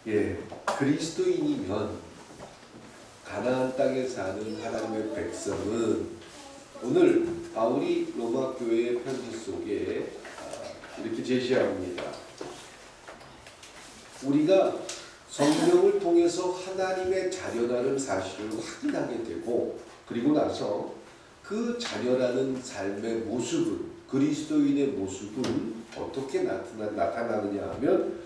예, 그리스도인이면 가나안 땅에 사는 하나님의 백성은 오늘 바울이 로마 교회의 편지 속에 이렇게 제시합니다. 우리가 성령을 통해서 하나님의 자녀라는 사실을 확인하게 되고, 그리고 나서 그 자녀라는 삶의 모습은, 그리스도인의 모습은 어떻게 나타나느냐 하면,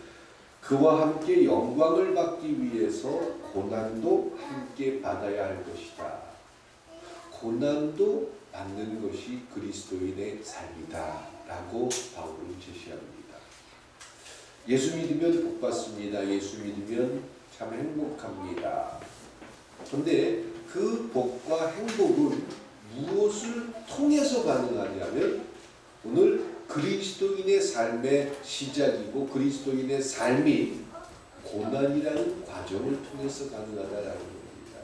그와 함께 영광을 받기 위해서 고난도 함께 받아야 할 것이다. 고난도 받는 것이 그리스도인의 삶이다 라고 바울은 제시합니다. 예수 믿으면 복 받습니다. 예수 믿으면 참 행복합니다. 그런데 그 복과 행복은 무엇을 통해서 가능하냐면, 오늘 그리스도인의 삶의 시작이고 그리스도인의 삶이 고난이라는 과정을 통해서 가능하다라는 겁니다.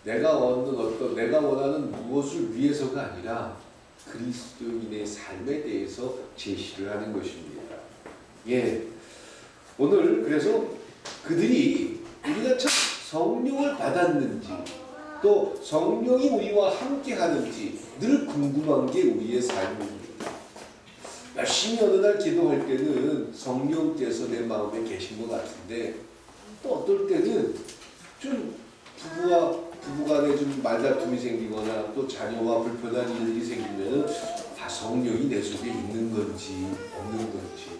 내가 원하는 무엇을 위해서가 아니라 그리스도인의 삶에 대해서 제시를 하는 것입니다. 예, 오늘 그래서 그들이 우리가 참 성령을 받았는지, 또 성령이 우리와 함께 하는지 늘 궁금한 게 우리의 삶입니다. 열심히 어느 날 기도할 때는 성령께서 내 마음에 계신 것 같은데, 또 어떨 때는 좀 부부간에 좀 말다툼이 생기거나 또 자녀와 불편한 일이 생기면 다 성령이 내 속에 있는 건지 없는 건지,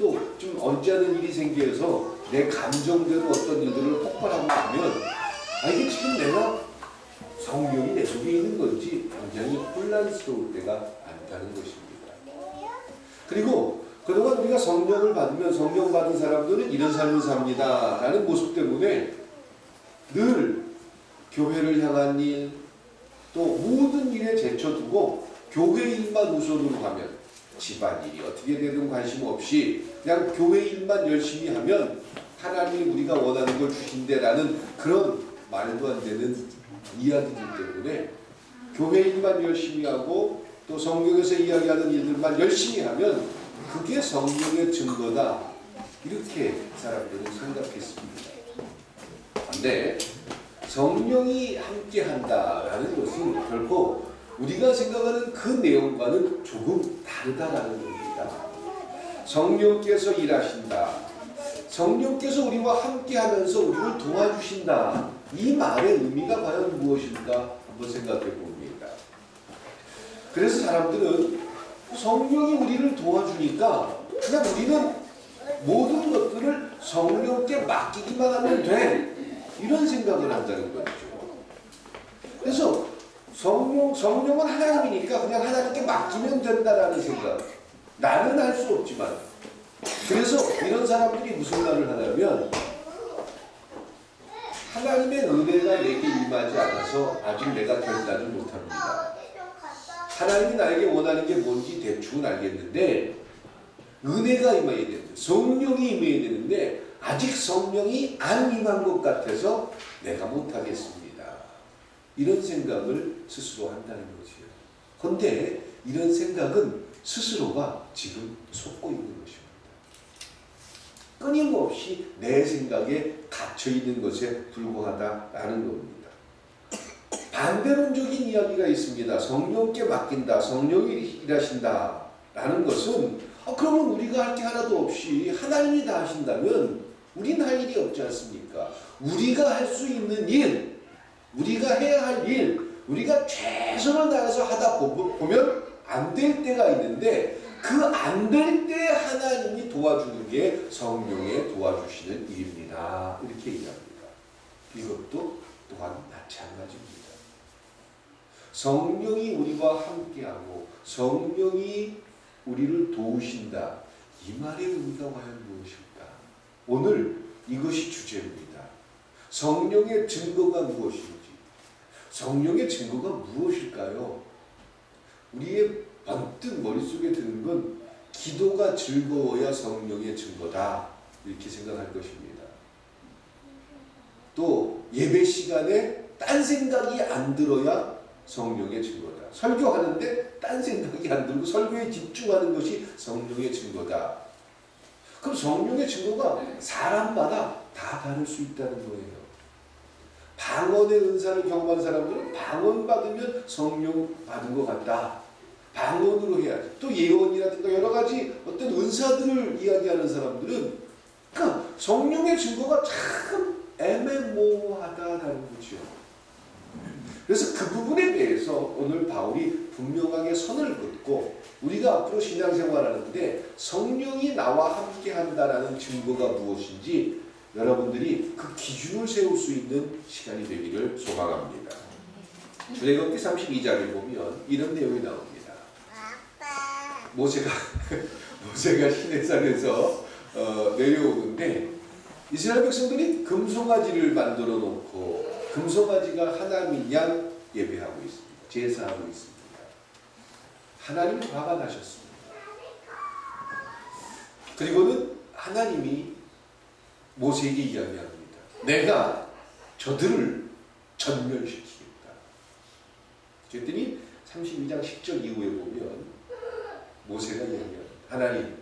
또 좀 언짢은 일이 생겨서 내 감정대로 어떤 일들을 폭발하고 나면 이게 지금 내가 성령이 내 속에 있는 건지 굉장히 혼란스러울 때가 많다는 것입니다. 그리고 그동안 우리가 성령을 받으면 성령 받은 사람들은 이런 삶을 삽니다 라는 모습 때문에 늘 교회를 향한 일, 또 모든 일에 제쳐두고 교회 일만 우선으로 하면, 집안일이 어떻게 되든 관심 없이 그냥 교회 일만 열심히 하면 하나님이 우리가 원하는 걸 주신대라는 그런 말도 안 되는 이야기이기 때문에 교회 일만 열심히 하고 또 성경에서 이야기하는 일들만 열심히 하면 그게 성령의 증거다, 이렇게 사람들은 생각했습니다. 그런데 성령이 함께 한다라는 것은 결코 우리가 생각하는 그 내용과는 조금 다르다라는 겁니다. 성령께서 일하신다, 성령께서 우리와 함께 하면서 우리를 도와주신다, 이 말의 의미가 과연 무엇일까 한번 생각해 봅니다. 그래서 사람들은 성령이 우리를 도와주니까 그냥 우리는 모든 것들을 성령께 맡기기만 하면 돼, 이런 생각을 한다는 거죠. 그래서 성령은 하나님이니까 그냥 하나님께 맡기면 된다라는 생각. 나는 할 수 없지만. 그래서 이런 사람들이 무슨 말을 하냐면, 하나님의 은혜가 내게 임하지 않아서 아직 내가 결단을 못합니다. 하나님이 나에게 원하는 게 뭔지 대충은 알겠는데 은혜가 임해야 되는데, 성령이 임해야 되는데 아직 성령이 안 임한 것 같아서 내가 못하겠습니다. 이런 생각을 스스로 한다는 거지요. 그런데 이런 생각은 스스로가 지금 속고 있는 것입니다. 끊임없이 내 생각에 갇혀있는 것에 불과하다라는 겁니다. 반대론적인 이야기가 있습니다. 성령께 맡긴다, 성령이 일하신다 라는 것은 그러면 우리가 할 게 하나도 없이 하나님이 다 하신다면 우린 할 일이 없지 않습니까? 우리가 할 수 있는 일, 우리가 해야 할 일, 우리가 최선을 다해서 하다 보면 안 될 때가 있는데 그 안 될 때 하나님이 도와주는 게 성령의 도와주시는 일입니다. 이렇게 얘기합니다. 이것도 또한 마찬가지입니다. 성령이 우리와 함께하고 성령이 우리를 도우신다. 이 말의 의미가 과연 무엇일까? 오늘 이것이 주제입니다. 성령의 증거가 무엇인지, 성령의 증거가 무엇일까요? 우리의 번뜩 머릿속에 드는 건 기도가 즐거워야 성령의 증거다, 이렇게 생각할 것입니다. 또 예배 시간에 딴 생각이 안 들어야 성령의 증거다. 설교하는데 딴 생각이 안 들고 설교에 집중하는 것이 성령의 증거다. 그럼 성령의 증거가 사람마다 다 다를 수 있다는 거예요. 방언의 은사를 경험한 사람들은 방언 받으면 성령 받은 것 같다. 방언으로 해야지. 또 예언이라든가 여러 가지 어떤 은사들을 이야기하는 사람들은 그러니까 성령의 증거가 참 애매모호하다라는 거죠. 그래서 그 부분에 대해서 오늘 바울이 분명하게 선을 긋고 우리가 앞으로 신앙생활하는데 성령이 나와 함께 한다라는 증거가 무엇인지 여러분들이 그 기준을 세울 수 있는 시간이 되기를 소망합니다. 출애굽기 32장에 보면 이런 내용이 나옵니다. 모세가 시내산에서 내려오는데 이스라엘 백성들이 금송아지를 만들어 놓고 금송아지가 하나님 양 예배하고 있습니다. 제사하고 있습니다. 하나님이 화가 나셨습니다. 그리고는 하나님이 모세에게 이야기합니다. 내가 저들을 전멸시키겠다. 그랬더니 32장 10절 이후에 보면 모세가 이야기합니다. 하나님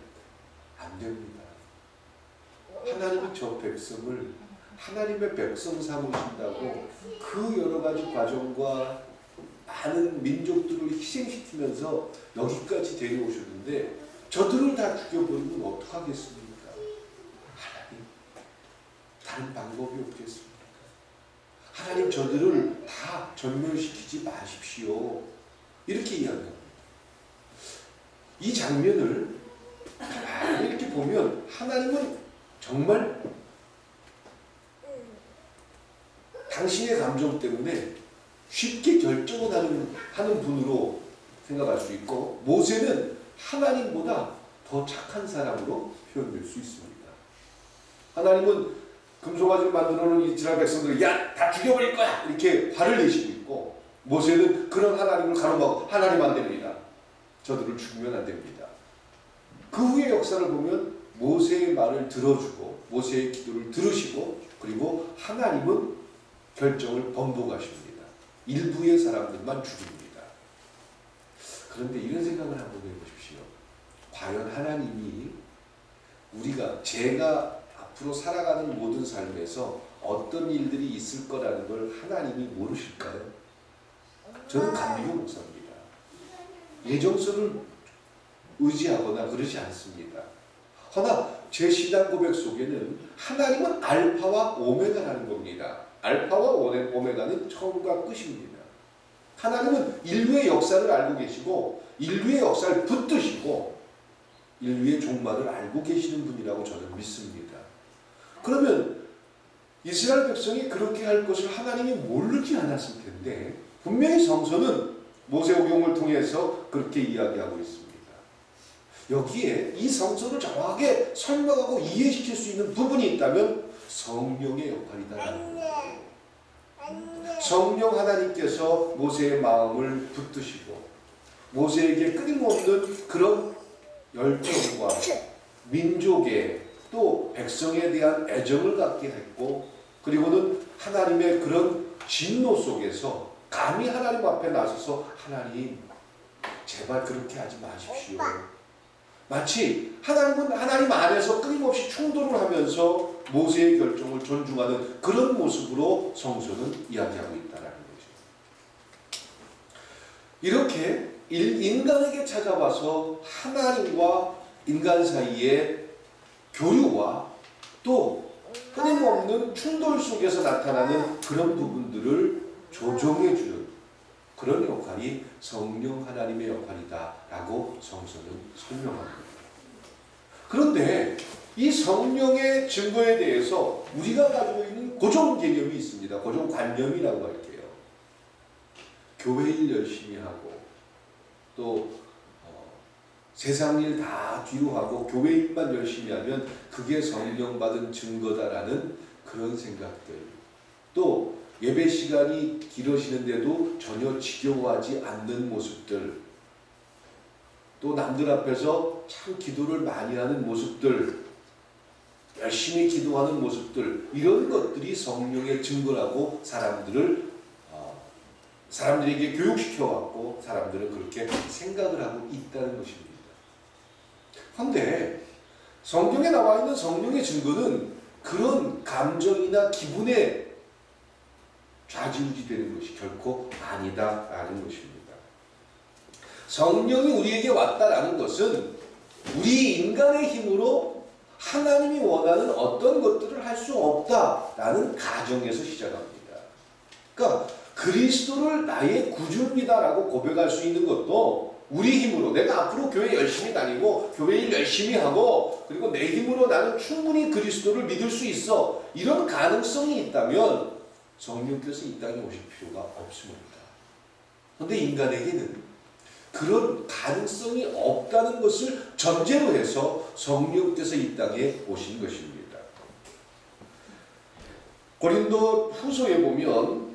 안 됩니다. 하나님이 저 백성을 하나님의 백성 삼으신다고 그 여러 가지 과정과 많은 민족들을 희생시키면서 여기까지 데려오셨는데 저들을 다 죽여버리면 어떡하겠습니까? 하나님 다른 방법이 없겠습니까? 하나님 저들을 다 전멸시키지 마십시오. 이렇게 이야기합니다. 이 장면을 이렇게 보면 하나님은 정말 당신의 감정 때문에 쉽게 결정을 하는 분으로 생각할 수 있고 모세는 하나님보다 더 착한 사람으로 표현될 수 있습니다. 하나님은 금송아지를 만들어 놓은 이스라엘 백성들을 야! 다 죽여버릴 거야! 이렇게 화를 내시고 있고 모세는 그런 하나님을 가로막고 하나님 안 됩니다. 저들을 죽이면 안 됩니다. 그 후의 역사를 보면 모세의 말을 들어주고 모세의 기도를 들으시고 그리고 하나님은 결정을 번복하십니다. 일부의 사람들만 죽입니다. 그런데 이런 생각을 한번 해보십시오. 과연 하나님이 제가 앞으로 살아가는 모든 삶에서 어떤 일들이 있을 거라는 걸 하나님이 모르실까요? 저는 감리교 목사입니다. 예정서를 의지하거나 그러지 않습니다. 허나 제 신앙 고백 속에는 하나님은 알파와 오메가라는 겁니다. 알파와 오메가는 처음과 끝입니다. 하나님은 인류의 역사를 알고 계시고 인류의 역사를 붙드시고 인류의 종말을 알고 계시는 분이라고 저는 믿습니다. 그러면 이스라엘 백성이 그렇게 할 것을 하나님이 모르지 않았을 텐데 분명히 성서는 모세오경을 통해서 그렇게 이야기하고 있습니다. 여기에 이 성서를 정확하게 설명하고 이해시킬 수 있는 부분이 있다면 성령의 역할이다라는 거예요. 성령 하나님께서 모세의 마음을 붙드시고 모세에게 끊임없는 그런 열정과 민족의 또 백성에 대한 애정을 갖게 했고 그리고는 하나님의 그런 진노 속에서 감히 하나님 앞에 나서서 하나님 제발 그렇게 하지 마십시오. 마치 하나님은 하나님 안에서 끊임없이 충돌을 하면서 모세의 결정을 존중하는 그런 모습으로 성서는 이야기하고 있다는 거죠. 이렇게 인간에게 찾아와서 하나님과 인간 사이의 교류와 또 끊임없는 충돌 속에서 나타나는 그런 부분들을 조정해주는 그런 역할이 성령 하나님의 역할이다라고 성서는 설명합니다. 그런데 이 성령의 증거에 대해서 우리가 가지고 있는 고정 개념이 있습니다. 고정 관념이라고 할게요. 교회 일 열심히 하고 또 세상 일 다 뒤로 하고 교회 일만 열심히 하면 그게 성령 받은 증거다라는 그런 생각들 또 예배 시간이 길어지는데도 전혀 지겨워하지 않는 모습들 또 남들 앞에서 참 기도를 많이 하는 모습들 열심히 기도하는 모습들 이런 것들이 성령의 증거라고 사람들에게 교육시켜왔고 사람들은 그렇게 생각을 하고 있다는 것입니다. 그런데 성경에 나와 있는 성령의 증거는 그런 감정이나 기분에 좌지우지 되는 것이 결코 아니다라는 것입니다. 성령이 우리에게 왔다라는 것은 우리 인간의 힘으로 하나님이 원하는 어떤 것들을 할 수 없다라는 가정에서 시작합니다. 그러니까 그리스도를 나의 구주입니다라고 고백할 수 있는 것도 우리 힘으로, 내가 앞으로 교회 열심히 다니고 교회 일 열심히 하고 그리고 내 힘으로 나는 충분히 그리스도를 믿을 수 있어, 이런 가능성이 있다면 성령께서 이 땅에 오실 필요가 없습니다. 그런데 인간에게는 그런 가능성이 없다는 것을 전제로 해서 성령께서 이 땅에 오신 것입니다. 고린도 후서에 보면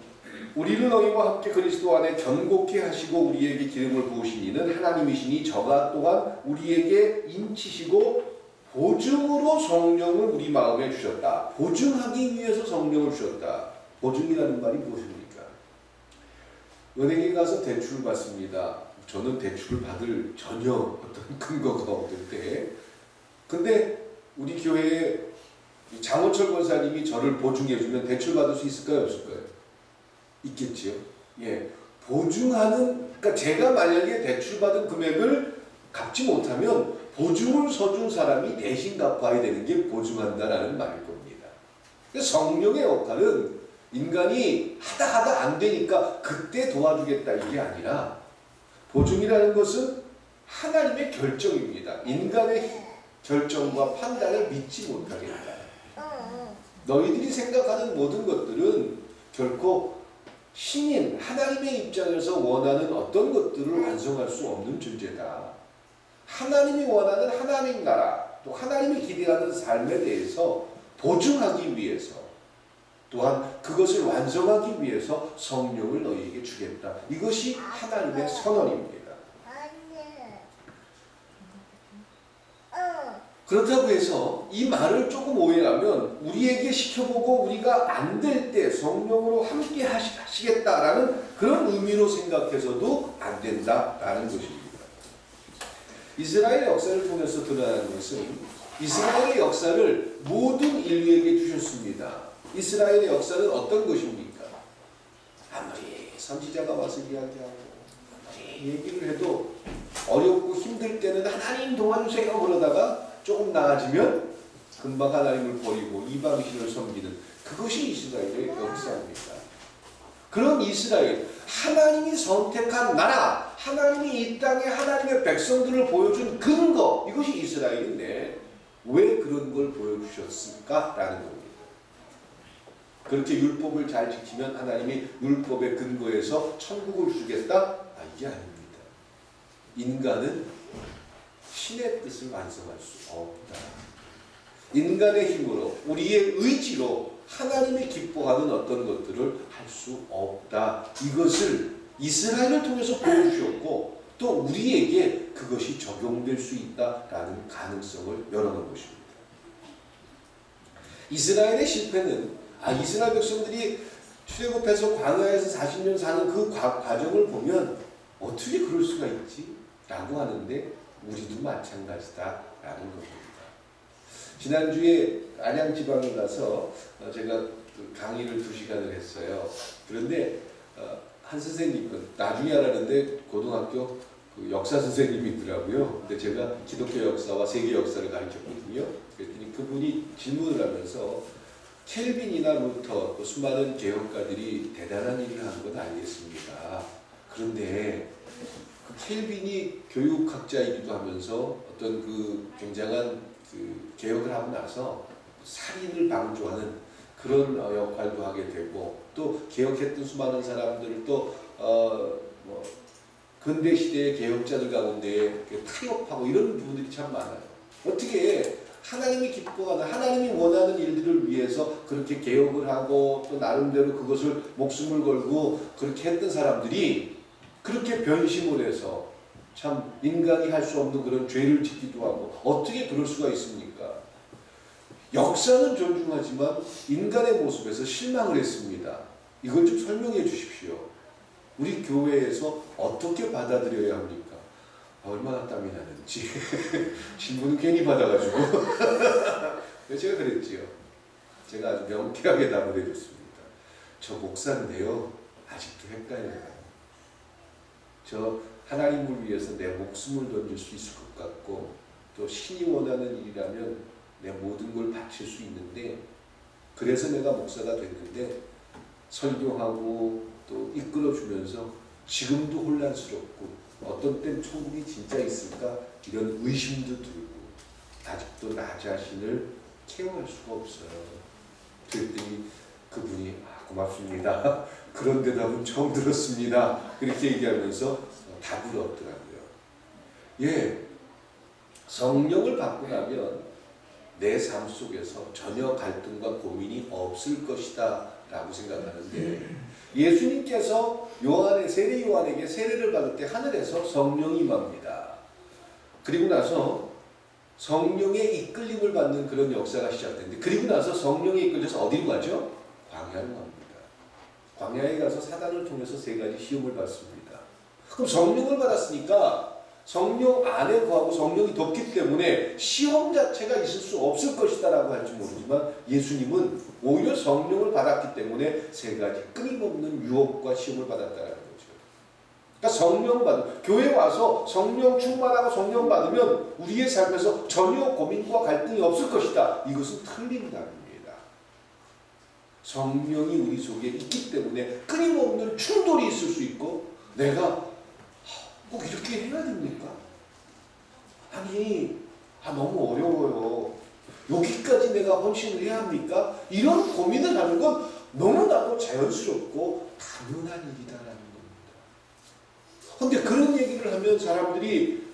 우리를 너희와 함께 그리스도 안에 견고케 하시고 우리에게 기름을 부으신 이는 하나님이시니 저가 또한 우리에게 인치시고 보증으로 성령을 우리 마음에 주셨다. 보증하기 위해서 성령을 주셨다. 보증이라는 말이 무엇입니까? 은행에 가서 대출을 받습니다. 저는 대출을 받을 전혀 어떤 근거가 없는데, 근데 우리 교회에 장호철 권사님이 저를 보증해주면 대출 받을 수 있을까요? 없을까요? 있겠지요. 예, 보증하는, 그러니까 제가 만약에 대출 받은 금액을 갚지 못하면 보증을 서준 사람이 대신 갚아야 되는 게 보증한다라는 말일 겁니다. 성령의 역할은 인간이 하다 안 되니까 그때 도와주겠다 이게 아니라, 보증이라는 것은 하나님의 결정입니다. 인간의 결정과 판단을 믿지 못하겠다. 너희들이 생각하는 모든 것들은 결코 신인 하나님의 입장에서 원하는 어떤 것들을 완성할 수 없는 존재다. 하나님이 원하는 하나님 나라, 또 하나님이 기대하는 삶에 대해서 보증하기 위해서, 또한 그것을 완성하기 위해서 성령을 너희에게 주겠다. 이것이 하나님의 선언입니다. 그렇다고 해서 이 말을 조금 오해하면 우리에게 시켜보고 우리가 안 될 때 성령으로 함께 하시겠다라는 그런 의미로 생각해서도 안 된다라는 것입니다. 이스라엘의 역사를 통해서 드러나는 것은 이스라엘의 역사를 모든 인류에게 주셨습니다. 이스라엘의 역사는 어떤 것입니까? 아무리 선지자가 와서 이야기하고 아무리 얘기를 해도 어렵고 힘들 때는 하나님 도와주세요 그러다가 조금 나아지면 금방 하나님을 버리고 이방신을 섬기는, 그것이 이스라엘의 역사입니다. 그런 이스라엘, 하나님이 선택한 나라, 하나님이 이 땅에 하나님의 백성들을 보여준 근거, 이것이 이스라엘인데 왜 그런 걸 보여주셨을까? 라는 겁니다. 그렇게 율법을 잘 지키면 하나님이 율법의 근거에서 천국을 주겠다? 이게 아닙니다. 인간은 신의 뜻을 완성할 수 없다. 인간의 힘으로, 우리의 의지로 하나님이 기뻐하는 어떤 것들을 할 수 없다. 이것을 이스라엘을 통해서 보여주셨고 또 우리에게 그것이 적용될 수 있다라는 가능성을 열어놓은 것입니다. 이스라엘의 실패는 이스라엘 백성들이 출애굽해서 광야에서 40년 사는 그 과정을 보면 어떻게 그럴 수가 있지? 라고 하는데 우리도 마찬가지다라는 겁니다. 지난주에 안양 지방에 가서 제가 강의를 2시간을 했어요. 그런데 한 선생님은 나중에 알았는데 고등학교 역사 선생님이더라고요. 근데 제가 기독교 역사와 세계 역사를 가르쳤거든요. 그랬더니 그분이 질문을 하면서 켈빈이나 루터 또 수많은 개혁가들이 대단한 일을 한 건 알겠습니다. 그런데 그 켈빈이 교육학자이기도 하면서 어떤 그 굉장한 그 개혁을 하고 나서 살인을 방조하는 그런 역할도 하게 되고 또 개혁했던 수많은 사람들을 또 뭐 근대 시대의 개혁자들 가운데 타협하고 이런 부분들이 참 많아요. 어떻게 하나님이 기뻐하는, 하나님이 원하는 일들을 위해서 그렇게 개혁을 하고 또 나름대로 그것을 목숨을 걸고 그렇게 했던 사람들이 그렇게 변심을 해서 참 인간이 할 수 없는 그런 죄를 짓기도 하고 어떻게 그럴 수가 있습니까? 역사는 존중하지만 인간의 모습에서 실망을 했습니다. 이걸 좀 설명해 주십시오. 우리 교회에서 어떻게 받아들여야 합니까? 얼마나 땀이 나는지 질문은 괜히 받아가지고 제가 그랬지요. 제가 아주 명쾌하게 답을 해줬습니다. 저 목사인데요, 아직도 헷갈려요. 저 하나님을 위해서 내 목숨을 던질 수 있을 것 같고, 또 신이 원하는 일이라면 내 모든 걸 바칠 수 있는데, 그래서 내가 목사가 됐는데 설교하고 또 이끌어주면서 지금도 혼란스럽고, 어떤 땐 천국이 진짜 있을까 이런 의심도 들고 아직도 나 자신을 케어할 수가 없어요. 그랬더니 그분이 고맙습니다. 그런 대답은 처음 들었습니다. 그렇게 얘기하면서 답을 얻더라고요. 예, 성령을 받고 나면 내 삶 속에서 전혀 갈등과 고민이 없을 것이다 라고 생각하는데, 예수님께서 세례 요한에게 세례를 받을 때 하늘에서 성령이 임합니다. 그리고 나서 성령의 이끌림을 받는 그런 역사가 시작되는데, 그리고 나서 성령에 이끌려서 어디로 가죠? 광야로 갑니다. 광야에 가서 사단을 통해서 3가지 시험을 받습니다. 그럼 성령을 받았으니까 성령 안에 거하고 성령이 덮기 때문에 시험 자체가 있을 수 없을 것이다 라고 할지 모르지만, 예수님은 오히려 성령을 받았기 때문에 3가지 끊임없는 유혹과 시험을 받았다는 거죠. 그러니까 성령 받은, 교회 와서 성령 충만하고 성령 받으면 우리의 삶에서 전혀 고민과 갈등이 없을 것이다. 이것은 틀린 답입니다. 성령이 우리 속에 있기 때문에 끊임없는 충돌이 있을 수 있고, 내가 꼭 이렇게 해야 됩니까? 아니, 너무 어려워요. 여기까지 내가 헌신을 해야 합니까? 이런 고민을 하는 건 너무나도 자연스럽고 당연한 일이다라는 겁니다. 그런데 그런 얘기를 하면 사람들이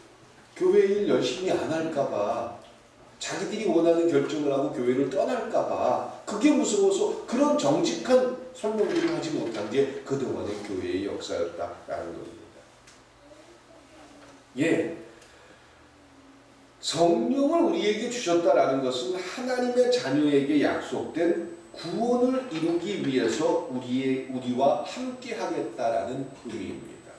교회 일 열심히 안 할까봐, 자기들이 원하는 결정을 하고 교회를 떠날까봐, 그게 무서워서 그런 정직한 설명들을 하지 못한 게 그동안의 교회의 역사였다라는 겁니다. 예, 성령을 우리에게 주셨다라는 것은 하나님의 자녀에게 약속된 구원을 이루기 위해서 우리와 함께 하겠다라는 의미입니다.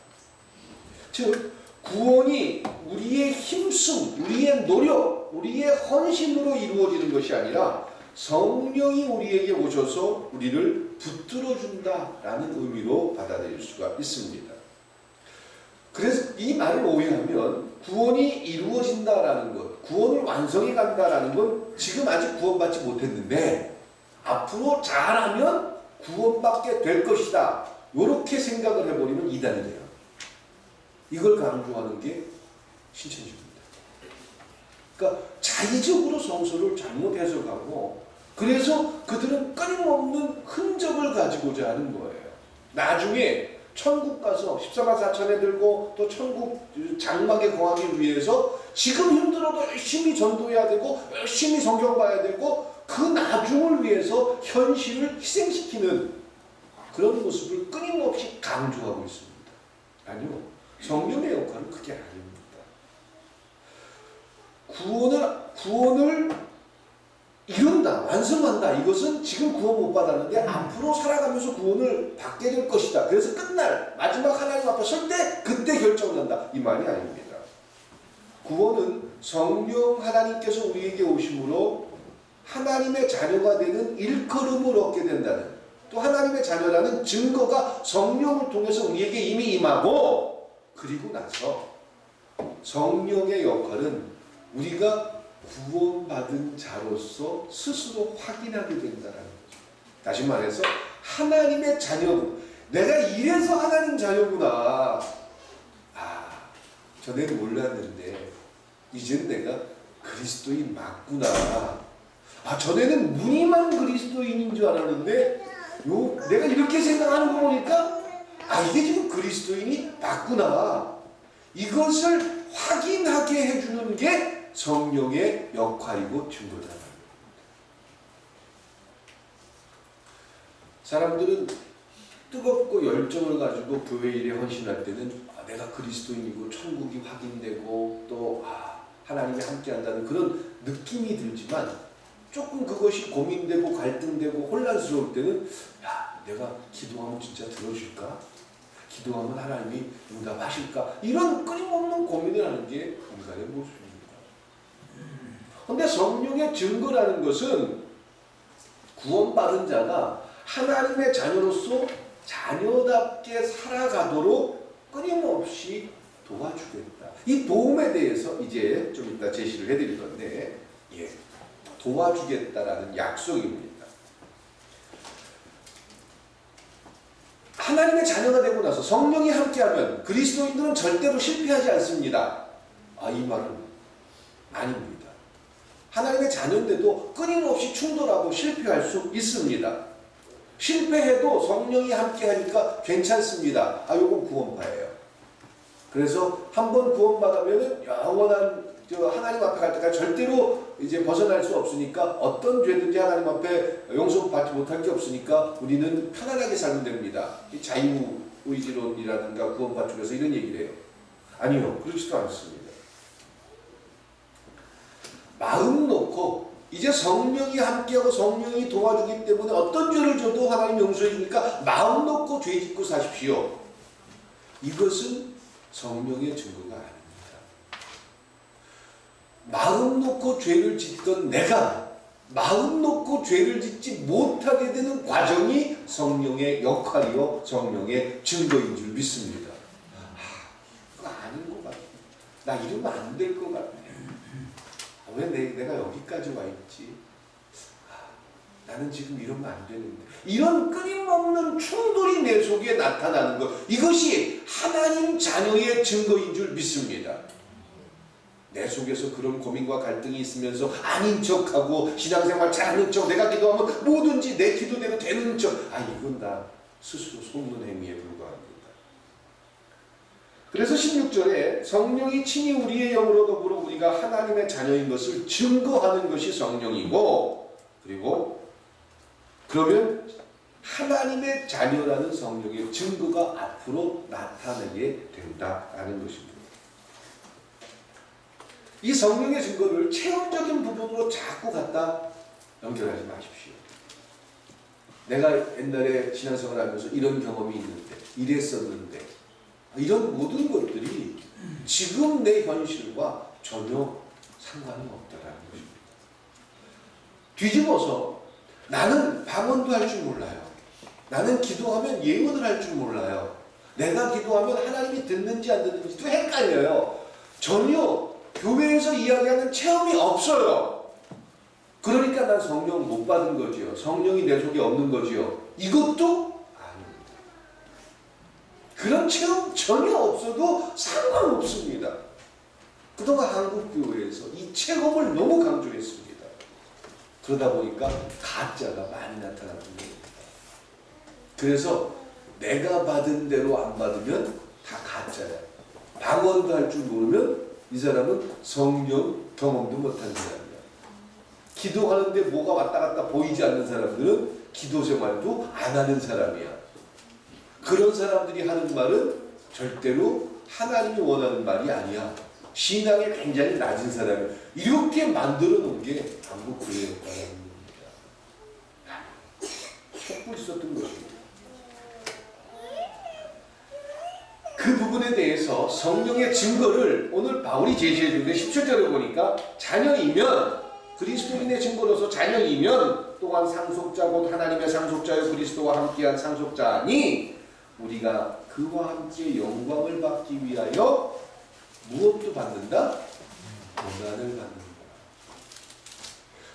즉, 구원이 우리의 힘쓰, 우리의 노력, 우리의 헌신으로 이루어지는 것이 아니라 성령이 우리에게 오셔서 우리를 붙들어 준다라는 의미로 받아들일 수가 있습니다. 그래서 이 말을 오해하면 구원이 이루어진다라는 것, 구원을 완성해 간다라는 건 지금 아직 구원받지 못했는데 앞으로 잘하면 구원받게 될 것이다, 이렇게 생각을 해버리면 이단이 돼요. 이걸 강조하는 게 신천지입니다. 그러니까 자의적으로 성서를 잘못 해석하고, 그래서 그들은 끊임없는 흔적을 가지고자 하는 거예요. 나중에 천국 가서 14만 4천에 들고 또 천국 장막에 거하기 위해서 지금 힘들어도 열심히 전도해야 되고 열심히 성경 봐야 되고 그 나중을 위해서 현실을 희생시키는 그런 모습을 끊임없이 강조하고 있습니다. 아니요, 성령의 역할은 그게 아닙니다. 구원을 이룬다, 완성한다, 이것은 지금 구원 못 받았는데 앞으로 살아가면서 구원을 받게 될 것이다, 그래서 끝날 마지막 하나님 앞에 설 때 그때 결정난다, 이 말이 아닙니다. 구원은 성령 하나님께서 우리에게 오심으로 하나님의 자녀가 되는 일컬음을 얻게 된다는, 또 하나님의 자녀라는 증거가 성령을 통해서 우리에게 이미 임하고, 그리고 나서 성령의 역할은 우리가 구원받은 자로서 스스로 확인하게 된다는 거죠. 다시 말해서 하나님의 자녀군, 내가 이래서 하나님 자녀구나, 전에는 몰랐는데 이젠 내가 그리스도인 맞구나, 전에는 무늬만 그리스도인인 줄 알았는데 내가 이렇게 생각하는 거 보니까 이게 지금 그리스도인이 맞구나, 이것을 확인하게 해주는 게 성령의 역할이고 증거다. 사람들은 뜨겁고 열정을 가지고 교회 일에 헌신할 때는 내가 그리스도인이고 천국이 확인되고 또 하나님이 함께한다는 그런 느낌이 들지만, 조금 그것이 고민되고 갈등되고 혼란스러울 때는 내가 기도하면 진짜 들어줄까? 기도하면 하나님이 응답하실까? 이런 끊임없는 고민을 하는 게 인간의 모습입니다. 그런데 성령의 증거라는 것은 구원받은 자가 하나님의 자녀로서 자녀답게 살아가도록 끊임없이 도와주겠다. 이 도움에 대해서 이제 좀 이따 제시를 해드릴 건데, 도와주겠다라는 약속입니다. 하나님의 자녀가 되고 나서 성령이 함께하면 그리스도인들은 절대로 실패하지 않습니다. 이 말은 아닙니다. 하나님의 자녀인데도 끊임없이 충돌하고 실패할 수 있습니다. 실패해도 성령이 함께하니까 괜찮습니다. 요건 구원파예요. 그래서 한번 구원받으면 영원한 하나님 앞에 갈 때까지 절대로 이제 벗어날 수 없으니까, 어떤 죄든지 하나님 앞에 용서받지 못할 게 없으니까 우리는 편안하게 살면 됩니다. 자유의지론이라든가 구원파 쪽에서 이런 얘기를 해요. 아니요, 그렇지도 않습니다. 마음 놓고 이제 성령이 함께하고 성령이 도와주기 때문에 어떤 죄를 져도 하나님 용서해 주니까 마음 놓고 죄 짓고 사십시오. 이것은 성령의 증거가 아닙니다. 마음 놓고 죄를 짓던 내가 마음 놓고 죄를 짓지 못하게 되는 과정이 성령의 역할이요 성령의 증거인 줄 믿습니다. 그거 아닌 것 같아. 나 이러면 안 될 것 같아. 왜 내가 여기까지 와 있지? 나는 지금 이러면 안 되는데. 이런 끊임없는 충돌이 내 속에 나타나는 것, 이것이 하나님 자녀의 증거인 줄 믿습니다. 내 속에서 그런 고민과 갈등이 있으면서 아닌 척하고 신앙생활 잘하는 척, 내가 기도하면 뭐든지 내 기도대로 되는 척, 이건 다 스스로 속는 행위에 불과합니다. 그래서 16절에 성령이 친히 우리의 영으로 더불어 우리가 하나님의 자녀인 것을 증거하는 것이 성령이고, 그리고 그러면 하나님의 자녀라는 성령의 증거가 앞으로 나타나게 된다라는 것입니다. 이 성령의 증거를 체험적인 부분으로 자꾸 갖다 연결하지 마십시오. 내가 옛날에 신앙생활 하면서 이런 경험이 있는데, 이랬었는데, 이런 모든 것들이 지금 내 현실과 전혀 상관이 없다라는 것입니다. 뒤집어서 나는 방언도 할 줄 몰라요. 나는 기도하면 예언을 할 줄 몰라요. 내가 기도하면 하나님이 듣는지 안 듣는지도 헷갈려요. 전혀 교회에서 이야기하는 체험이 없어요. 그러니까 난 성령 못 받은 거지요. 성령이 내 속에 없는 거지요. 이것도 아닙니다. 그런 체험 전혀 없어도 상관없습니다. 그동안 한국 교회에서 이 체험을 너무 강조했습니다. 그러다 보니까 가짜가 많이 나타나는 겁니다. 그래서 내가 받은 대로 안 받으면 다 가짜야. 방언도 할 줄 모르면 이 사람은 성령 경험도 못하는 사람이야. 기도하는데 뭐가 왔다 갔다 보이지 않는 사람들은 기도 생활도 안 하는 사람이야. 그런 사람들이 하는 말은 절대로 하나님이 원하는 말이 아니야. 신앙이 굉장히 낮은 사람이야. 이렇게 만들어 놓은 게 한국 교회였다는 겁니다. 속고 있었던 것입니다. 그 부분에 대해서 성령의 증거를 오늘 바울이 제시해 주는데 17절에 보니까 자녀이면, 그리스도인의 증거로서 자녀이면 또한 상속자 곧 하나님의 상속자여 그리스도와 함께한 상속자니 우리가 그와 함께 영광을 받기 위하여 무엇도 받는다? 고난을 받는다.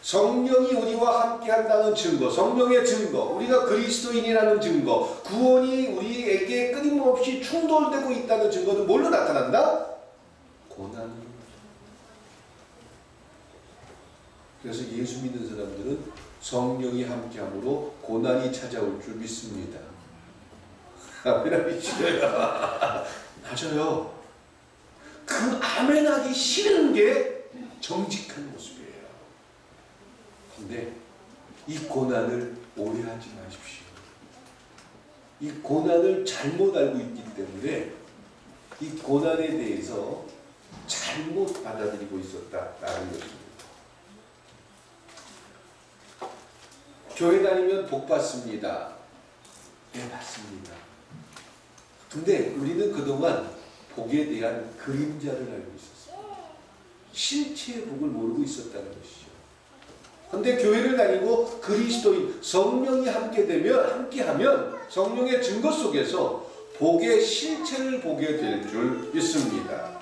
성령이 우리와 함께한다는 증거, 성령의 증거, 우리가 그리스도인이라는 증거, 구원이 우리에게 끊임없이 충돌되고 있다는 증거는 뭘로 나타난다? 고난으로. 그래서 예수 믿는 사람들은 성령이 함께함으로 고난이 찾아올 줄 믿습니다. 아멘하기 싫어요. 맞아요. 그 아멘하기 싫은 게 정직한 모습이에요. 근데 이 고난을 오해하지 마십시오. 이 고난을 잘못 알고 있기 때문에 이 고난에 대해서 잘못 받아들이고 있었다라는 것입니다. 교회 다니면 복 받습니다. 네, 받습니다. 근데 우리는 그동안 복에 대한 그림자를 알고 있었어요. 실체의 복을 모르고 있었다는 것이죠. 근데 교회를 다니고 그리스도인, 성령이 함께하면 성령의 증거 속에서 복의 실체를 보게 될 줄 믿습니다.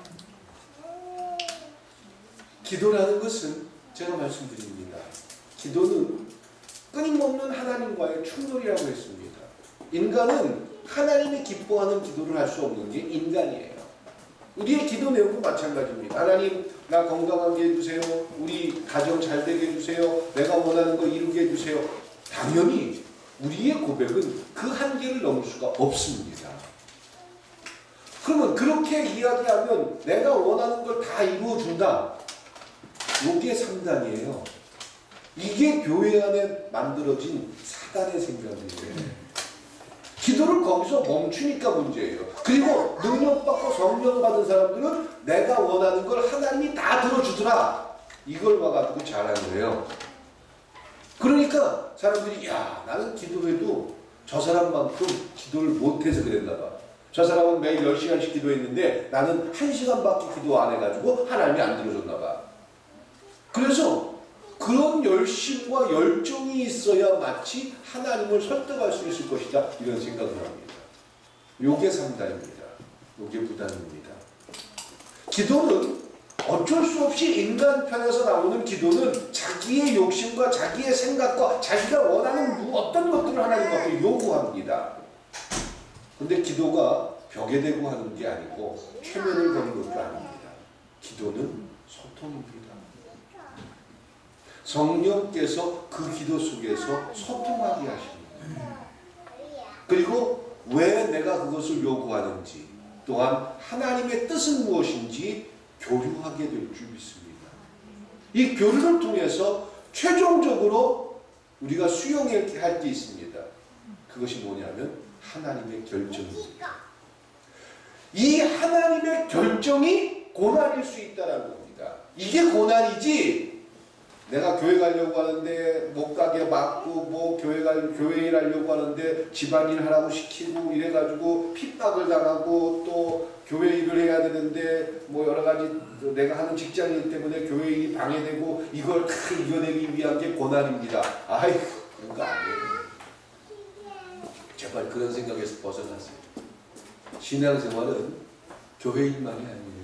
기도라는 것은 제가 말씀드립니다. 기도는 끊임없는 하나님과의 충돌이라고 했습니다. 인간은 하나님이 기뻐하는 기도를 할 수 없는 게 인간이에요. 우리의 기도 내용도 마찬가지입니다. 하나님, 나 건강하게 해주세요. 우리 가정 잘 되게 해주세요. 내가 원하는 거 이루게 해주세요. 당연히 우리의 고백은 그 한계를 넘을 수가 없습니다. 그러면 그렇게 이야기하면 내가 원하는 걸 다 이루어준다. 이게 상단이에요. 이게 교회 안에 만들어진 사단의 생각이에요. 기도를 거기서 멈추니까 문제예요. 그리고 능력받고 성령 받은 사람들은 내가 원하는 걸 하나님이 다 들어주더라. 이걸 와가지고 잘하는 거예요. 그러니까 사람들이 야, 나는 기도해도 저 사람만큼 기도를 못해서 그랬나 봐. 저 사람은 매일 10시간씩 기도했는데 나는 1시간밖에 기도 안 해가지고 하나님이 안 들어줬나 봐. 그래서 그런 열심과 열정이 있어야 마치 하나님을 설득할 수 있을 것이다. 이런 생각을 합니다. 요게 상단입니다. 요게 부단입니다. 기도는 어쩔 수 없이 인간 편에서 나오는 기도는 자기의 욕심과 자기의 생각과 자기가 원하는 어떤 것들을 하나님 앞에 요구합니다. 근데 기도가 벽에 대고 하는 게 아니고 최면을 거는 것도 아닙니다. 기도는 소통입니다. 성령께서 그 기도 속에서 소통하게 하십니다. 그리고 왜 내가 그것을 요구하는지, 또한 하나님의 뜻은 무엇인지 교류하게 될 줄 믿습니다. 이 교류를 통해서 최종적으로 우리가 수용할 게 있습니다. 그것이 뭐냐면 하나님의 결정입니다. 이 하나님의 결정이 고난일 수 있다는 겁니다. 이게 고난이지, 내가 교회 가려고 하는데 못 가게 막고 교회 일하려고 하는데 집안일 하라고 시키고 이래가지고 핍박을 당하고 또 교회 일을 해야 되는데 여러 가지 내가 하는 직장일 때문에 교회 일이 방해되고 이걸 다 이겨내기 위한 게 고난입니다. 아이고, 그런 거 아니에요. 제발 그런 생각에서 벗어나세요. 신앙생활은 교회 일만이 아니에요.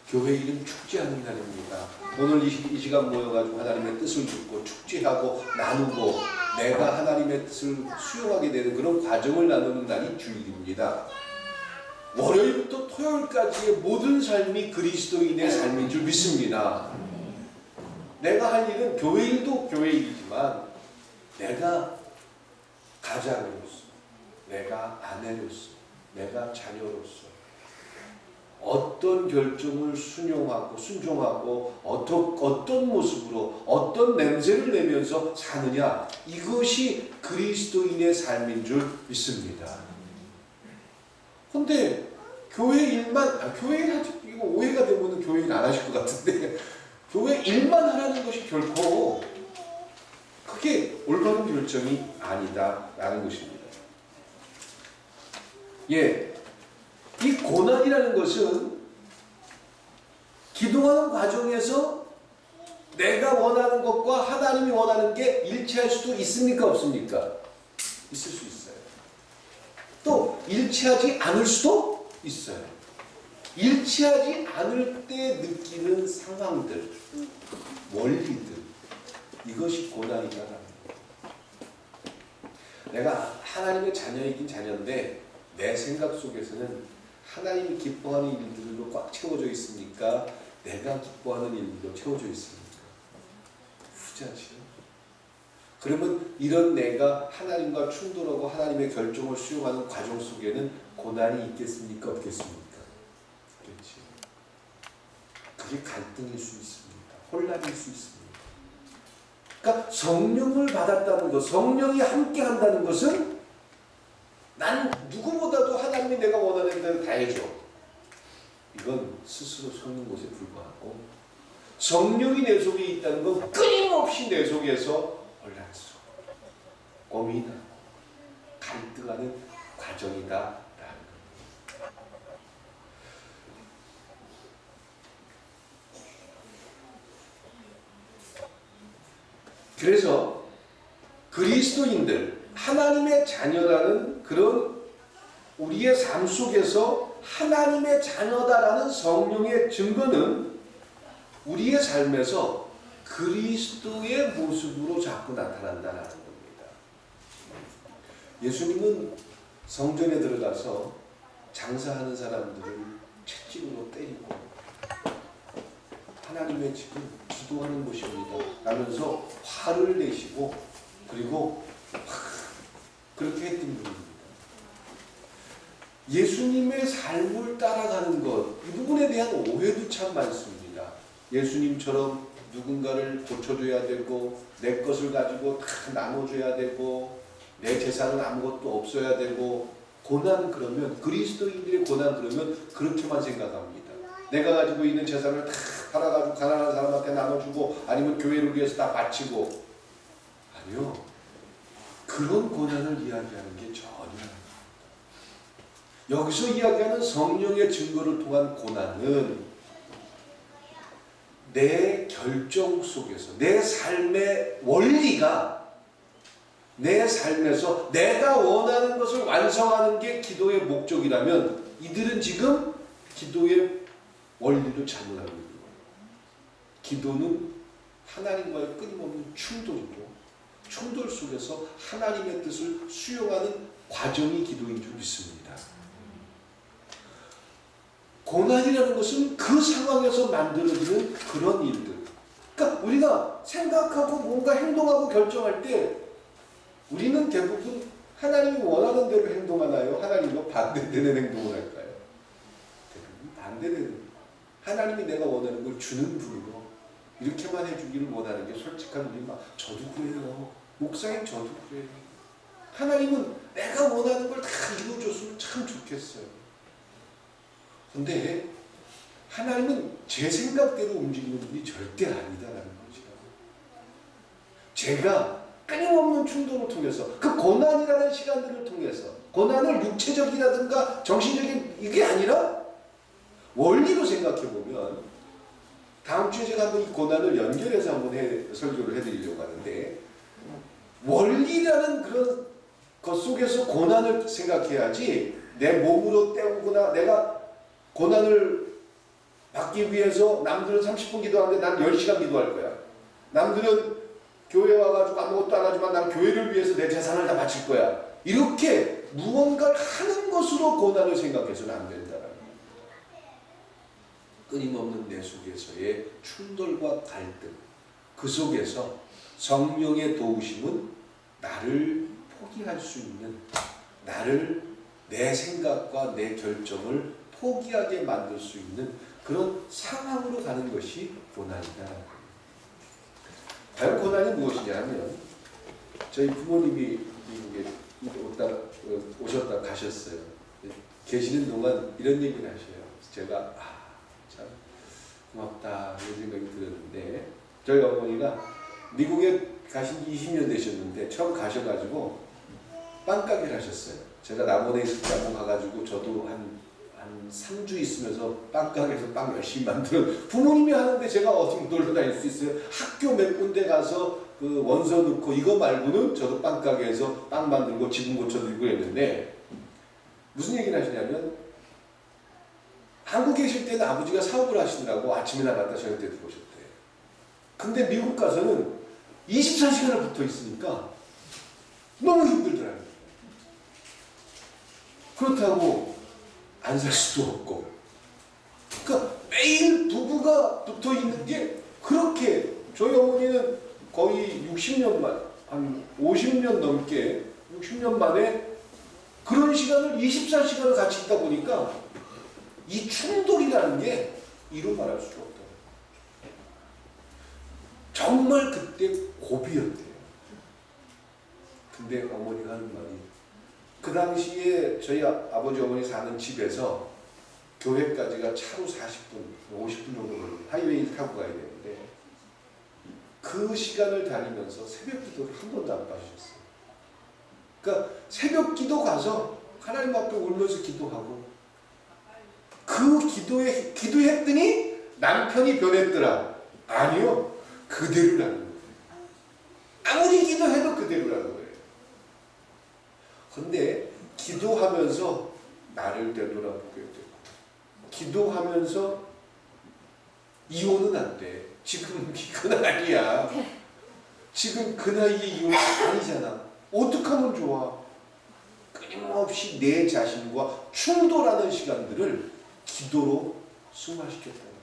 교회 일은 축제하는 날입니다. 오늘 이 시간 모여가지고 하나님의 뜻을 듣고 축제하고 나누고 내가 하나님의 뜻을 수용하게 되는 그런 과정을 나누는 날이 주일입니다. 월요일부터 토요일까지의 모든 삶이 그리스도인의 삶인 줄 믿습니다. 내가 할 일은 교회 일도 교회 일이지만 내가 가장으로서, 내가 아내로서, 내가 자녀로서 어떤 결정을 순종하고 어떤 모습으로 어떤 냄새를 내면서 사느냐, 이것이 그리스도인의 삶인 줄 믿습니다. 근데 교회 일만, 교회 일 하지, 이거 오해가 되면 교회 일 안 하실 것 같은데 교회 일만 하라는 것이 결코 그게 올바른 결정이 아니다라는 것입니다. 예. 이 고난이라는 것은 기도하는 과정에서 내가 원하는 것과 하나님이 원하는 게 일치할 수도 있습니까? 없습니까? 있을 수 있어요. 또 일치하지 않을 수도 있어요. 일치하지 않을 때 느끼는 상황들, 원리들, 이것이 고난이다. 내가 하나님의 자녀이긴 자녀인데 내 생각 속에서는 하나님이 기뻐하는 일들로 꽉 채워져 있습니까? 내가 기뻐하는 일들로 채워져 있습니까? 후자죠. 그러면 이런 내가 하나님과 충돌하고 하나님의 결정을 수용하는 과정 속에는 고난이 있겠습니까? 없겠습니까? 그렇지. 그게 갈등일 수 있습니다. 혼란일 수 있습니다. 그러니까 성령을 받았다는 것, 성령이 함께 한다는 것은 난 누구보다도 하나님이 내가 원하는 대로 다 해줘. 이건 스스로 속는 것에 불과하고, 성령이 내 속에 있다는 건 끊임없이 내 속에서 혼란스러워, 고민하고 갈등하는 과정이다라는 겁니다. 그래서 그리스도인들, 하나님의 자녀라는 그런 우리의 삶 속에서 하나님의 자녀다라는 성령의 증거는 우리의 삶에서 그리스도의 모습으로 자꾸 나타난다는 겁니다. 예수님은 성전에 들어가서 장사하는 사람들을 채찍으로 때리고 하나님의 집은 기도하는 곳입니다 라면서 화를 내시고 그리고 그렇게 했던 분입니다. 예수님의 삶을 따라가는 것, 이 부분에 대한 오해도 참 많습니다. 예수님처럼 누군가를 고쳐줘야 되고 내 것을 가지고 다 나눠줘야 되고 내 재산은 아무것도 없어야 되고 고난 그러면 그리스도인들의 고난 그러면 그렇게만 생각합니다. 내가 가지고 있는 재산을 다 팔아가지고 가난한 사람한테 나눠주고 아니면 교회를 위해서 다 바치고 아니요. 그런 고난을 이야기하는 게 전혀 아닙니다. 여기서 이야기하는 성령의 증거를 통한 고난은 내 결정 속에서 내 삶의 원리가 내 삶에서 내가 원하는 것을 완성하는 게 기도의 목적이라면 이들은 지금 기도의 원리를 잘못하고 있는 거예요. 기도는 하나님과의 끊임없는 충돌이고 충돌 속에서 하나님의 뜻을 수용하는 과정이 기도인 줄 믿습니다. 고난이라는 것은 그 상황에서 만들어지는 그런 일들. 그러니까 우리가 생각하고 뭔가 행동하고 결정할 때 우리는 대부분 하나님이 원하는 대로 행동하나요? 하나님과 반대되는 행동을 할까요? 대부분 반대되는. 하나님이 내가 원하는 걸 주는 분으로 이렇게만 해주기를 원하는 게 솔직한 우리 막 저도 그래요. 목사님 저도 그래요. 하나님은 내가 원하는 걸 다 이루어줬으면 참 좋겠어요. 근데 하나님은 제 생각대로 움직이는 분이 절대 아니다라는 거죠. 제가 끊임없는 충동을 통해서 그 고난이라는 시간들을 통해서 고난을 육체적이라든가 정신적인 이게 아니라 원리로 생각해보면 다음 주에 제가 한번 이 고난을 연결해서 한번 설교를 해드리려고 하는데 원리라는 그런 것 속에서 고난을 생각해야지 내 몸으로 때우거나 내가 고난을 받기 위해서 남들은 30분 기도하는데 난 10시간 기도할 거야. 남들은 교회 와가지고 아무것도 안 하지만 난 교회를 위해서 내 재산을 다 바칠 거야. 이렇게 무언가를 하는 것으로 고난을 생각해서는 안 된다는 거야. 끊임없는 내 속에서의 충돌과 갈등, 그 속에서 성령의 도우심은 나를 포기할 수 있는, 나를 내 생각과 내 결정을 포기하게 만들 수 있는 그런 상황으로 가는 것이 고난이다. 과연 고난이 무엇이냐면 저희 부모님이 미국에 오셨다 가셨어요. 계시는 동안 이런 얘기를 하셔요. 제가 참 고맙다 이런 생각이 들었는데 저희 어머니가 미국에 가신 지 20년 되셨는데 처음 가셔가지고 빵가게를 하셨어요. 제가 남원에 있을 때 한번 가가지고 저도 한 3주 있으면서 빵가게에서 빵 열심히 만들어 부모님이 하는데 제가 어떻게 놀러 다닐 수 있어요? 학교 몇 군데 가서 그 원서 넣고 이거 말고는 저도 빵가게에서 빵 만들고 지붕 고쳐드리고 했는데 무슨 얘기를 하시냐면 한국에 계실 때는 아버지가 사업을 하시느라고 아침에 나갔다 저녁 때 들어오셨대요. 근데 미국 가서는 24시간을 붙어 있으니까 너무 힘들더라고요. 그렇다고 안 살 수도 없고. 그러니까 매일 부부가 붙어 있는 게 그렇게 저희 어머니는 거의 60년 만, 한 50년 넘게 60년 만에 그런 시간을 24시간을 같이 있다 보니까 이 충돌이라는 게 이루 말할 수가 없다. 정말 그때 고비였대요. 근데 어머니가 하는 말이 그 당시에 저희 아버지 어머니 사는 집에서 교회까지가 차로 40분, 50분 정도 걸려요. 하이웨이 타고 가야 되는데 그 시간을 다니면서 새벽 기도를 한 번도 안 빠지셨어요. 그러니까 새벽 기도 가서 하나님 앞에 울면서 기도하고 그 기도했더니 남편이 변했더라. 아니요. 그대로라는 거예요. 아무리 기도해도 그대로라는 거예요. 근데 기도하면서 나를 되돌아보게 되고, 기도하면서 이혼은 안 돼. 지금 그건 아니야. 지금 그 나이에 이혼은 아니잖아. 어떻게 하면 좋아? 끊임없이 내 자신과 충돌하는 시간들을 기도로 승화시켰다는 거예요.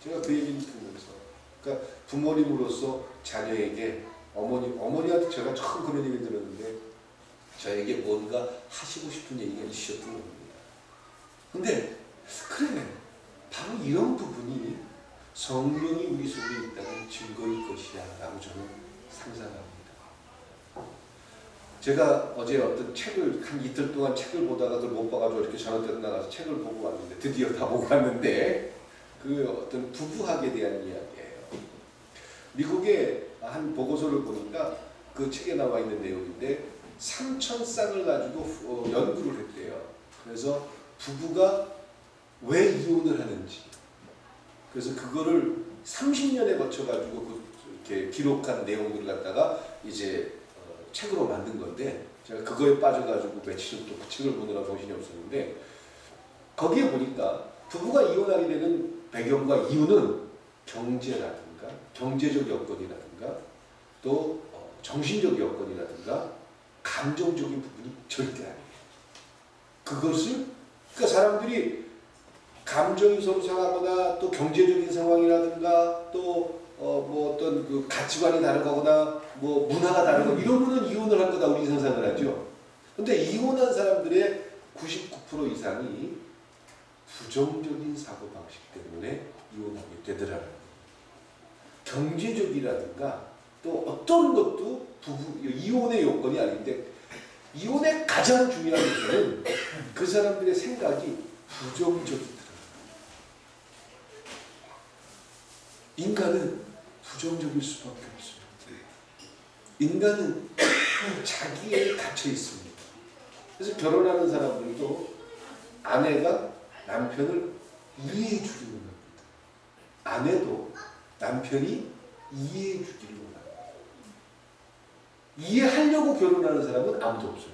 제가 그 얘기를 들으면서, 그러니까 부모님으로서 자녀에게, 어머니한테 제가 처음 그런 얘기 들었는데 저에게 뭔가 하시고 싶은 얘기가 있으셨던 겁니다. 근데 그래, 바로 이런 부분이 성령이 우리 속에 있다는 증거일 것이야 라고 저는 상상합니다. 제가 어제 어떤 책을 한 이틀 동안 책을 보다가 그걸 못 봐가지고 이렇게 전화대로 나가서 책을 보고 왔는데, 드디어 다 보고 왔는데, 그 어떤 부부학에 대한 이야기예요. 미국의 한 보고서를 보니까 그 책에 나와 있는 내용인데 3,000쌍을 가지고 연구를 했대요. 그래서 부부가 왜 이혼을 하는지, 그래서 그거를 30년에 거쳐 가지고 이렇게 기록한 내용들을 갖다가 이제 책으로 만든 건데, 제가 그거에 빠져가지고 며칠 또 그 책을 보느라 정신이 없었는데, 거기에 보니까 부부가 이혼하게 되는 배경과 이유는 경제라든가 경제적 여건이라든가 또 정신적 여건이라든가 감정적인 부분이 절대 아니에요. 그것을, 그러니까 사람들이 감정이 서로 상하거나 또 경제적인 상황이라든가 또 뭐 어떤 그 가치관이 다르거나 뭐 문화가 다르거나 이러면은 이혼을 할 거다 우리 상상을 하죠. 근데 이혼한 사람들의 99% 이상이 부정적인 사고방식 때문에 이혼하게 되더라고요. 경제적이라든가 또 어떤 것도 이혼의 요건이 아닌데, 이혼의 가장 중요한 요소는 그 사람들의 생각이 부정적이더라고요. 인간은 부정적일 수밖에 없어요. 인간은 자기에 갇혀 있습니다. 그래서 결혼하는 사람들도 아내가 남편을 이해해 주기를 원합니다. 아내도 남편이 이해해 주기를 원합니다. 이해하려고 결혼하는 사람은 아무도 없어요.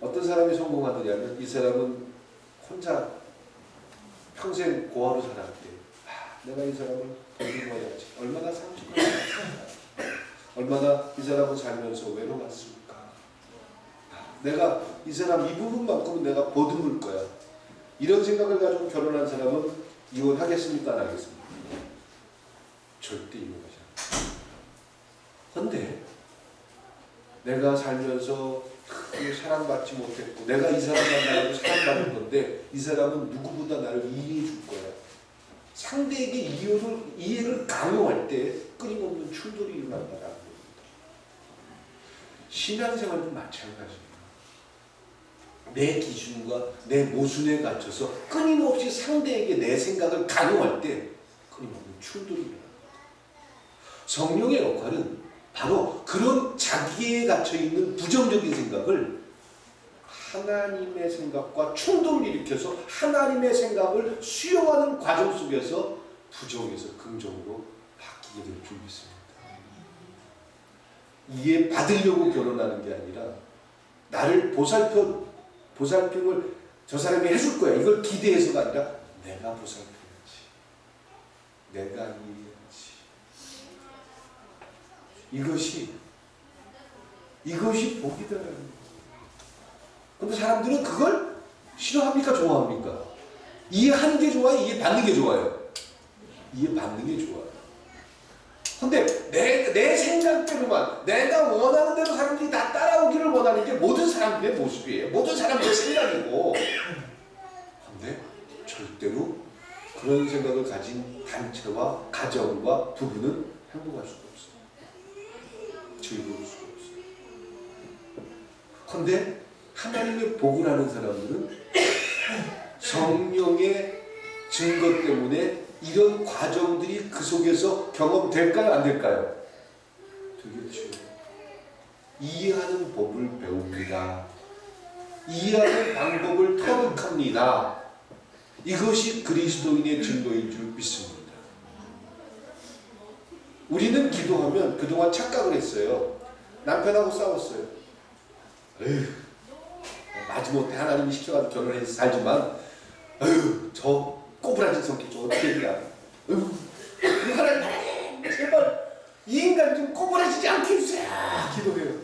어떤 사람이 성공하느냐면, 이 사람은 혼자 평생 고아로 살았대. 내가 이 사람을 돌보아야지. 얼마나 상심을 얼마나 이 사람은 살면서 외로웠을까. 내가 이 사람 이 부분만큼은 내가 보듬을 거야. 이런 생각을 가지고 결혼한 사람은 이혼하겠습니까? 안 하겠습니까? 절대 이혼하지 않아요. 그런데 내가 살면서 크게 사랑받지 못했고, 내가 이 사람 만나고 사랑받은 건데 이 사람은 누구보다 나를 이해해 줄 거야. 상대에게 이해를 강요할 때 끊임없는 충돌이 일어난다라는 겁니다. 신앙생활도 마찬가지예요. 내 기준과 내 모순에 갇혀서 끊임없이 상대에게 내 생각을 강요할 때 끊임없는 충돌이 일어납니다. 성령의 역할은 바로 그런 자기에 갇혀있는 부정적인 생각을 하나님의 생각과 충돌을 일으켜서 하나님의 생각을 수용하는 과정 속에서 부정에서 긍정으로 바뀌게 될 줄 믿습니다. 이해 받으려고 결혼하는 게 아니라 나를 보살핌을 저 사람이 해줄 거야, 이걸 기대해서가 아니라 내가 보살펴야지, 내가 이해해야지. 이것이 복이다라는 거예요. 근데 사람들은 그걸 싫어합니까? 좋아합니까? 이해하는 게 좋아요? 이해받는 게 좋아요? 이해받는 게 좋아요. 근데 내 생각대로만, 내가 원하는 대로 사람들이 다 따라오기를 원하는 게 모든 사람들의 모습이에요. 모든 사람들의 생각이고. 근데 절대로 그런 생각을 가진 단체와 가정과 부부는 행복할 수가 없어요. 즐거울 수가 없어요. 근데 하나님의 복을 하는 사람들은 성령의 증거 때문에 이런 과정들이 그 속에서 경험될까요? 안 될까요? 되겠죠. 이해하는 법을 배웁니다. 이해하는 방법을 터득합니다. 이것이 그리스도인의 증거인 줄 믿습니다. 우리는 기도하면 그동안 착각을 했어요. 남편하고 싸웠어요. 에휴, 마지못해 하나님이 시켜가지고 결혼해서 살지만 에휴, 저 꼬부라진 성격 좀 어떻게 해야. 하나님 제발 이 인간 좀 꼬부라지지 않게 해주세요. 기도해요.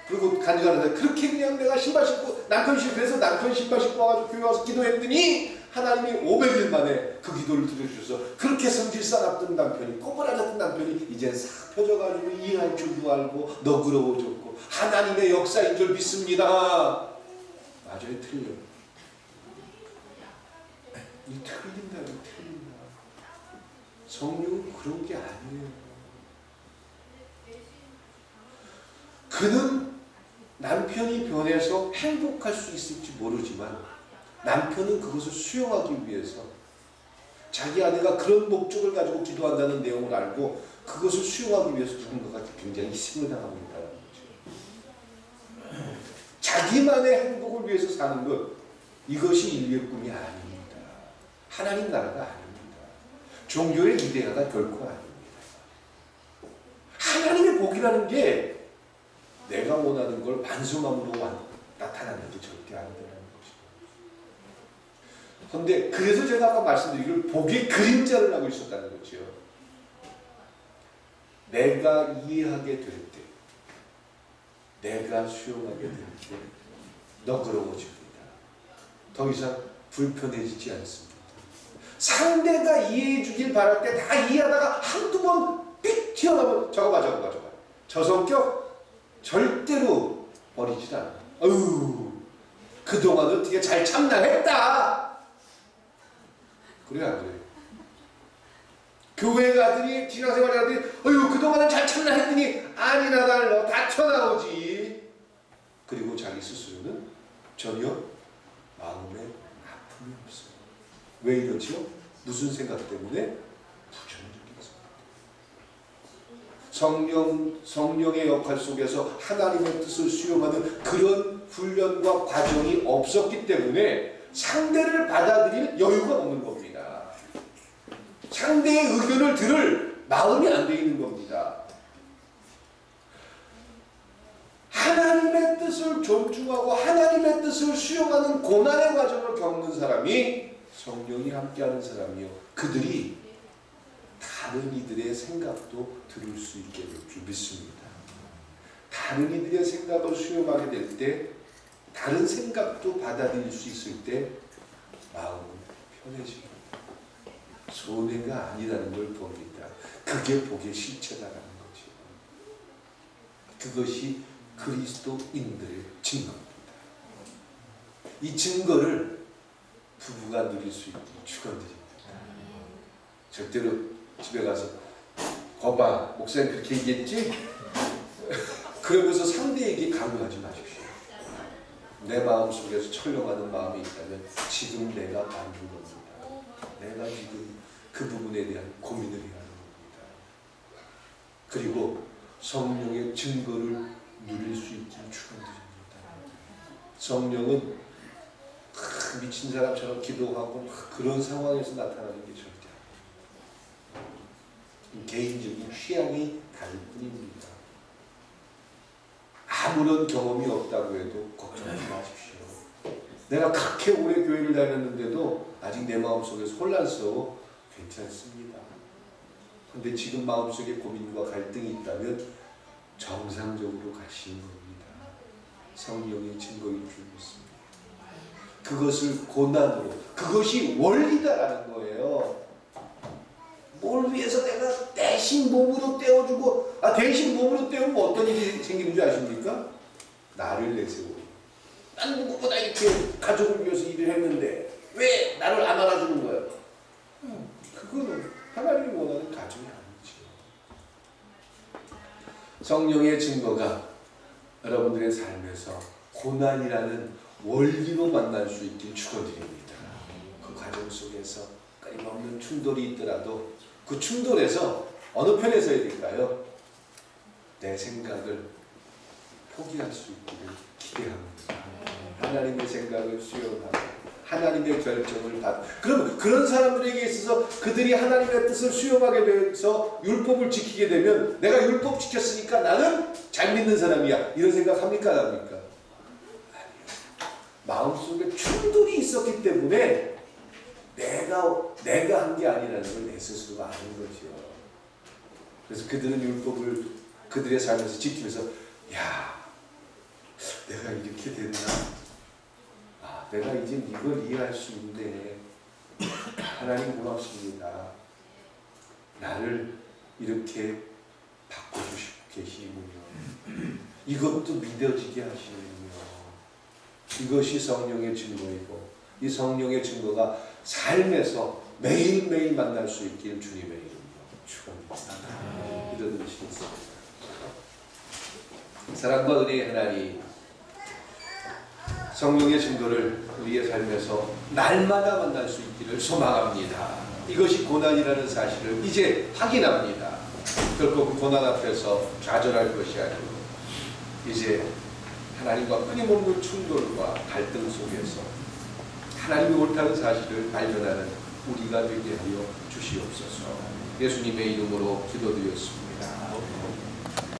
그리고 간증하는데 그렇게 그냥 내가 신발 신고 그래서 남편 신발 신고 와가지고 교회 와서 기도했더니 하나님이 500일 만에 그 기도를 들어주셔서 그렇게 성질 쌓았던 남편이 꼬부라졌던 남편이 이제 싹 펴져가지고 이해할 줄도 알고 너그러워졌고 하나님의 역사인 줄 믿습니다. 맞아요. 틀려요. 이 틀린다. 성령은 그런 게 아니에요. 그는 남편이 변해서 행복할 수 있을지 모르지만 남편은 그것을 수용하기 위해서 자기 아내가 그런 목적을 가지고 기도한다는 내용을 알고 그것을 수용하기 위해서 누군가가 굉장히 희생을 당하고 있다는 거죠. 자기만의 행복을 위해서 사는 것, 이것이 인류의 꿈이 아닙니다. 하나님 나라가 아닙니다. 종교의 이데아가 결코 아닙니다. 하나님의 복이라는 게 내가 원하는 걸 완성함으로 나타나는 게 절대 아니다라는 것입니다. 그런데 그래서 제가 아까 말씀드린 걸 복의 그림자를 하고 있었다는 거죠. 내가 이해하게 될 때, 내가 수용하게 될 때 너그러워집니다. 더 이상 불편해지지 않습니다. 상대가 이해해 주길 바랄 때 다 이해하다가 한두 번 삑 튀어나오면 저거 봐. 저 성격 절대로 버리지 않아. 어휴, 그동안 어떻게 잘 참나 했다. 그래 안 그래요? 교회 가더니 신앙생활 하더니 어휴 그동안은 잘 참나 했더니 아니나 달라 다 튀어나오지. 그리고 자기 스스로는 전혀 마음에 아픔이 없어요. 왜 이러지요? 무슨 생각 때문에? 성령의 역할 속에서 하나님의 뜻을 수용하는 그런 훈련과 과정이 없었기 때문에 상대를 받아들일 여유가 없는 겁니다. 상대의 의견을 들을 마음이 안 돼 있는 겁니다. 하나님의 뜻을 존중하고 하나님의 뜻을 수용하는 고난의 과정을 겪는 사람이 성령이 함께하는 사람이요. 그들이 다른 이들의 생각도 들을 수 있게 될 줄 믿습니다. 다른 이들의 생각을 수용하게 될 때, 다른 생각도 받아들일 수 있을 때 마음은 편해집니다. 손해가 아니라는 걸 봅니다. 그게 복의 실체라는 거죠. 그것이 그리스도인들의 증거입니다. 이 증거를 부부가 누릴 수 있도록 축원드립니다. 절대로 집에 가서 거봐 목사님 그렇게 얘기했지? 그러면서 상대에게 강요하지 마십시오. 내 마음속에서 철렁하는 마음이 있다면 지금 내가 받는 겁니다. 내가 지금 그 부분에 대한 고민을 해야 하는 겁니다. 그리고 성령의 증거를 누릴 수 있기를 축원드립니다. 성령은 미친 사람처럼 기도하고 그런 상황에서 나타나는 게 절대 아닙니다. 개인적인 취향이 다를 뿐입니다. 아무런 경험이 없다고 해도 걱정하지 마십시오. 내가 그렇게 오래 교회를 다녔는데도 아직 내 마음속에서 혼란스러워 괜찮습니다. 그런데 지금 마음속에 고민과 갈등이 있다면 정상적으로 가시는 겁니다. 성령의 증거일 줄 믿습니다. 그것을 고난으로, 그것이 원리다라는 거예요. 뭘 위해서 내가 대신 몸으로 떼어주고, 대신 몸으로 떼우면 어떤 일이 생기는 줄 아십니까? 나를 내세우고. 난 누구보다 이렇게 가족을 위해서 일을 했는데 왜 나를 안 알아주는 거야? 그거는 하나님이 원하는 가정이 아니지. 성령의 증거가 여러분들의 삶에서 고난이라는 원리로 만날 수 있길 축원드립니다. 그 과정 속에서 끊임없는 충돌이 있더라도 그 충돌에서 어느 편에 서야 될까요? 내 생각을 포기할 수 있기를 기대합니다. 하나님의 생각을 수용하고 하나님의 결정을 그럼 그런 사람들에게 있어서 그들이 하나님의 뜻을 수용하게 돼서 율법을 지키게 되면 내가 율법 지켰으니까 나는 잘 믿는 사람이야 이런 생각합니까? 안 합니까? 아니요. 마음속에 충돌이 있었기 때문에 내가 한 게 아니라는 걸 내 스스로가 아는 거죠. 그래서 그들은 율법을 그들의 삶에서 지키면서 야 내가 이렇게 됐나? 내가 이제 이걸 이해할 수 있는데 하나님 고맙습니다. 나를 이렇게 바꿔주시고 계시는군요. 이것도 믿어지게 하시는군요. 이것이 성령의 증거이고 이 성령의 증거가 삶에서 매일매일 만날 수 있길 주님의 이름으로 축원합니다. 이런 뜻이 있습니다. 사랑과 은혜의 하나님, 성령의 증거를 우리의 삶에서 날마다 만날 수 있기를 소망합니다. 이것이 고난이라는 사실을 이제 확인합니다. 결코 그 고난 앞에서 좌절할 것이 아니고 이제 하나님과 끊임없는 충돌과 갈등 속에서 하나님이 옳다는 사실을 발견하는 우리가 되게 하여 주시옵소서. 예수님의 이름으로 기도드렸습니다.